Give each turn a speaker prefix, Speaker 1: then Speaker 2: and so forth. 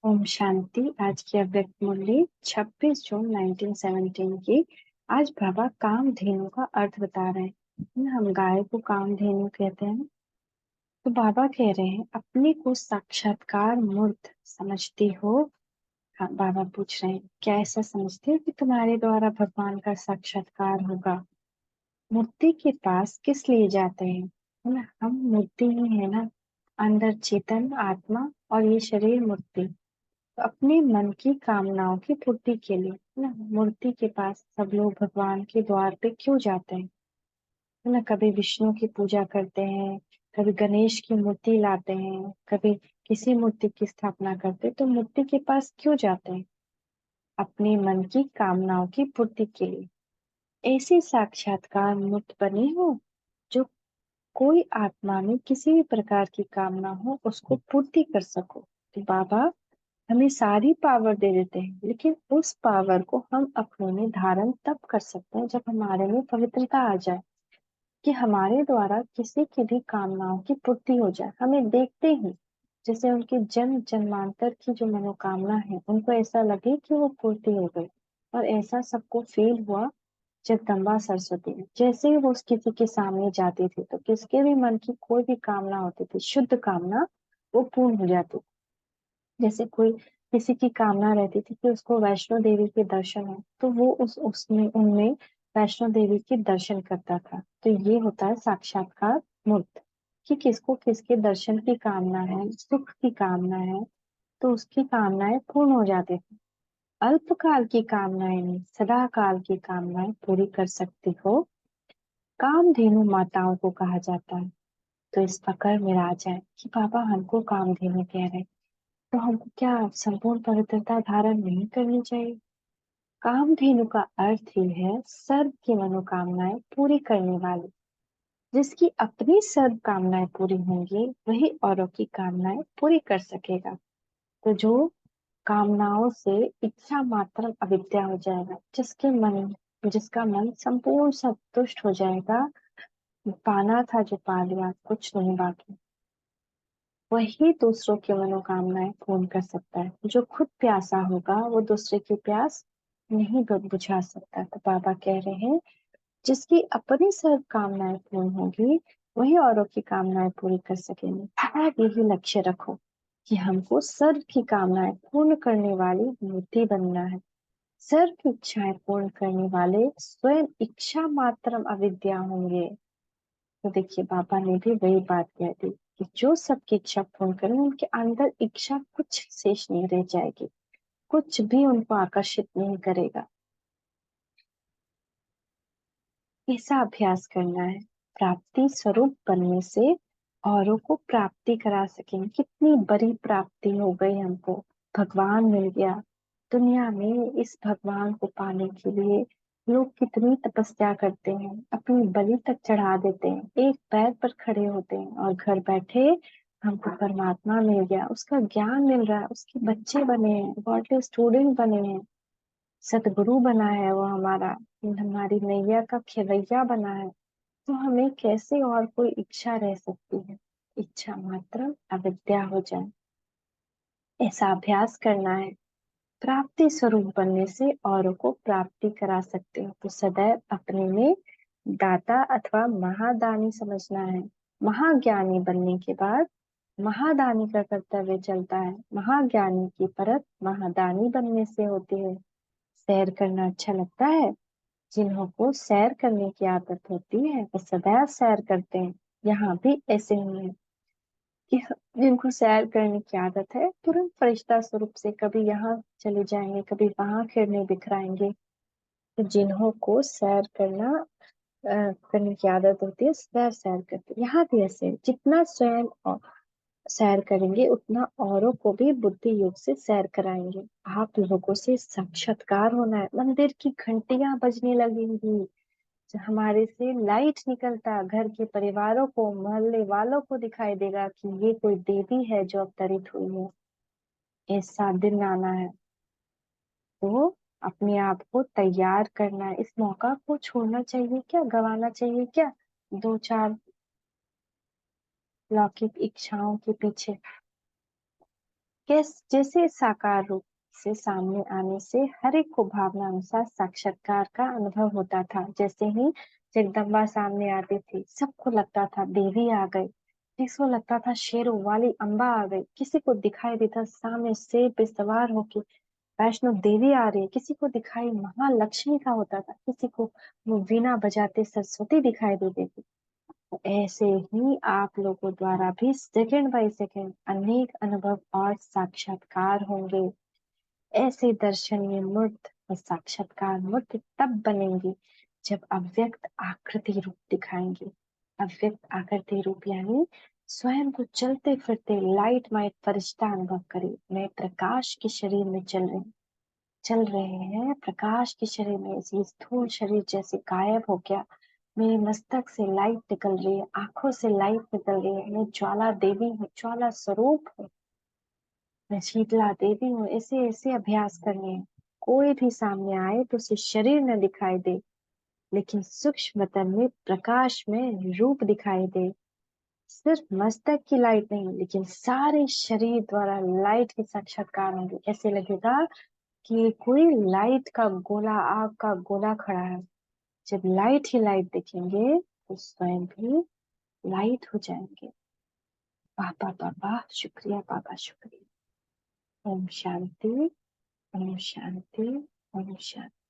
Speaker 1: ओम शांति। आज की अव्यक्त मुरली 26 जून 1917 की। आज बाबा कामधेनु का अर्थ बता रहे हैं। हम गाय को कामधेनु कहते हैं। तो बाबा कह रहे हैं, अपने को साक्षात्कार मूर्त समझती हो। हाँ, बाबा पूछ रहे हैं, क्या ऐसा समझते हो कि तुम्हारे द्वारा भगवान का साक्षात्कार होगा? मूर्ति के पास किस लिए जाते हैं? है ना, हम मूर्ति ही है ना। अंदर चेतन आत्मा और ये शरीर मूर्ति। तो अपने मन की कामनाओं की पूर्ति के लिए ना मूर्ति के पास सब लोग भगवान के द्वार पे क्यों जाते हैं? है ना, कभी विष्णु की पूजा करते हैं, कभी गणेश की मूर्ति लाते हैं, कभी किसी मूर्ति की स्थापना करते हैं। तो मूर्ति के पास क्यों जाते हैं? अपने मन की कामनाओं की पूर्ति के लिए। ऐसे साक्षात्कार मुक्त बने हो जो कोई आत्मा में किसी भी प्रकार की कामना हो उसको पूर्ति कर सको। तो बाबा हमें सारी पावर दे देते हैं, लेकिन उस पावर को हम अपने में धारण तब कर सकते हैं जब हमारे में पवित्रता आ जाए, कि हमारे द्वारा किसी की भी कामनाओं की पूर्ति हो जाए। हमें देखते ही जैसे उनके जन्म जन्मांतर की जो मनोकामना है उनको ऐसा लगे कि वो पूर्ति हो गई। और ऐसा सबको फील हुआ जगदम्बा सरस्वती में। जैसे ही वो किसी के सामने जाती थी तो किसके भी मन की कोई भी कामना होती थी, शुद्ध कामना, वो पूर्ण हो जाती। जैसे कोई किसी की कामना रहती थी कि उसको वैष्णो देवी के दर्शन हो, तो वो उसमें उनमें वैष्णो देवी के दर्शन करता था। तो ये होता है साक्षात्कार मूर्त, कि किसको किसके दर्शन की कामना है, सुख की कामना है, तो उसकी कामनाएं पूर्ण हो जाती थी। अल्पकाल की कामनाएं नहीं, सदा काल की कामनाएं पूरी कर सकती हो। कामधेनु माताओं को कहा जाता है। तो इस पकड़ में आ जाए कि बाबा हमको कामधेनु कह रहे हैं, तो हमको क्या संपूर्ण पवित्रता धारण नहीं करनी चाहिए? कामधेनु का अर्थ ही है सर्व की मनोकामनाएं पूरी करने वाली। जिसकी अपनी सर्व कामनाएं पूरी होंगी वही औरों की कामनाएं पूरी कर सकेगा। तो जो कामनाओं से इच्छा मात्र अविद्या हो जाएगा, जिसका मन संपूर्ण संतुष्ट हो जाएगा, पाना था जो पा लिया, कुछ नहीं बाकी, वही दूसरों की मनोकामनाएं पूर्ण कर सकता है। जो खुद प्यासा होगा वो दूसरे की प्यास नहीं बुझा सकता। तो बाबा कह रहे हैं, जिसकी अपनी सर्व कामनाएं पूर्ण होगी वही औरों की कामनाएं पूरी कर सकेंगे। आप यही लक्ष्य रखो कि हमको सर्व की कामनाएं पूर्ण करने वाली मूर्ति बनना है। सर्व इच्छाएं पूर्ण करने वाले स्वयं इच्छा मात्रम अविद्या होंगे। तो देखिए, बाबा ने भी वही बात कह दी कि जो सबकी इच्छा पूर्ण करें उनके अंदर इच्छा कुछ शेष नहीं रह जाएगी, कुछ भी उनको आकर्षित नहीं करेगा। ऐसा अभ्यास करना है, प्राप्ति स्वरूप बनने से औरों को प्राप्ति करा सकेंगे। कितनी बड़ी प्राप्ति हो गई हमको, भगवान मिल गया। दुनिया में इस भगवान को पाने के लिए लोग कितनी तपस्या करते हैं, अपनी बलि तक चढ़ा देते हैं, एक पैर पर खड़े होते हैं और घर बैठे हमको परमात्मा मिल गया, उसका ज्ञान मिल रहा है, उसके बच्चे बने हैं, गॉडली स्टूडेंट बने हैं, सतगुरु बना है वो हमारा, हमारी नैया का खेवैया बना है। तो हमें कैसे और कोई इच्छा रह सकती है? इच्छा मात्र अविद्या हो जाए, ऐसा अभ्यास करना है। प्राप्ति स्वरूप बनने से औरों को प्राप्ति करा सकते हो। तो सदैव अपने में दाता अथवा महादानी समझना है। महाज्ञानी बनने के बाद महादानी का कर्तव्य चलता है। महाज्ञानी की परत महादानी बनने से होती है। सैर करना अच्छा लगता है? जिन्हों को सैर करने की आदत होती है वो सदैव सैर करते हैं। यहाँ भी ऐसे ही है कि जिनको सैर करने की आदत है तुरंत फरिश्ता स्वरूप से कभी यहाँ चले जाएंगे, कभी वहां खिरने बिखराएंगे। तो जिन्हों को सैर करने की आदत होती है सदैव सैर करते हैं। यहाँ भी ऐसे है, जितना स्वयं सैर करेंगे उतना औरों को भी बुद्धि योग से सैर कराएंगे। आप लोगों से साक्षात्कार होना है, मंदिर की घंटियां बजने लगेंगी, हमारे से लाइट निकलता घर के परिवारों को, मोहल्ले वालों को दिखाई देगा कि ये कोई देवी है जो अवतरित हुई है। ऐसा दिन आना है। तो अपने आप को तैयार करना है। इस मौका को छोड़ना चाहिए क्या, गवाना चाहिए क्या, दो चार लौकिक इच्छाओं के पीछे? जैसे साकार रूप से सामने आने से हर एक को भावना अनुसार साक्षात्कार का अनुभव होता था। जैसे ही जगदम्बा सामने आती थी, सबको लगता था देवी आ गई, किसी को लगता था शेरों वाली अम्बा आ गई, किसी को दिखाई देता सामने शेर पे सवार होके वैष्णो देवी आ रही है, किसी को दिखाई महालक्ष्मी का होता था, किसी को वो वीणा बजाते सरस्वती दिखाई देती थी। तो ऐसे ही आप लोगों द्वारा भी सेकंड बाय सेकंड अनेक अनुभव और साक्षात्कार होंगे। ऐसे दर्शनीय मूर्त और साक्षात्कार मूर्त तब बनेंगी जब अव्यक्त आकृति रूप दिखाएंगे। अव्यक्त आकृति रूप यानी स्वयं को चलते फिरते लाइट माइट फरिश्ता अनुभव करे। मैं प्रकाश के शरीर में चल रहे हैं, प्रकाश के शरीर में, इसी स्थूल शरीर जैसे गायब हो गया। मेरे मस्तक से लाइट निकल रही है, आंखों से लाइट निकल रही है। मैं ज्वाला देवी हूँ, ज्वाला स्वरूप हूँ, मैं शीतला देवी हूँ। ऐसे ऐसे अभ्यास करने हैं। कोई भी सामने आए तो उसे शरीर न दिखाई दे, लेकिन सूक्ष्म तन में प्रकाश में रूप दिखाई दे। सिर्फ मस्तक की लाइट नहीं, लेकिन सारे शरीर द्वारा लाइट के साक्षात्कार होंगे। ऐसे लगेगा कि कोई लाइट का गोला, आग का गोला खड़ा है। जब लाइट ही लाइट देखेंगे तो स्वयं भी लाइट हो जाएंगे। बाबा बाबा शुक्रिया, बाबा शुक्रिया। ओम शांति, ओम शांति, ओम शांति।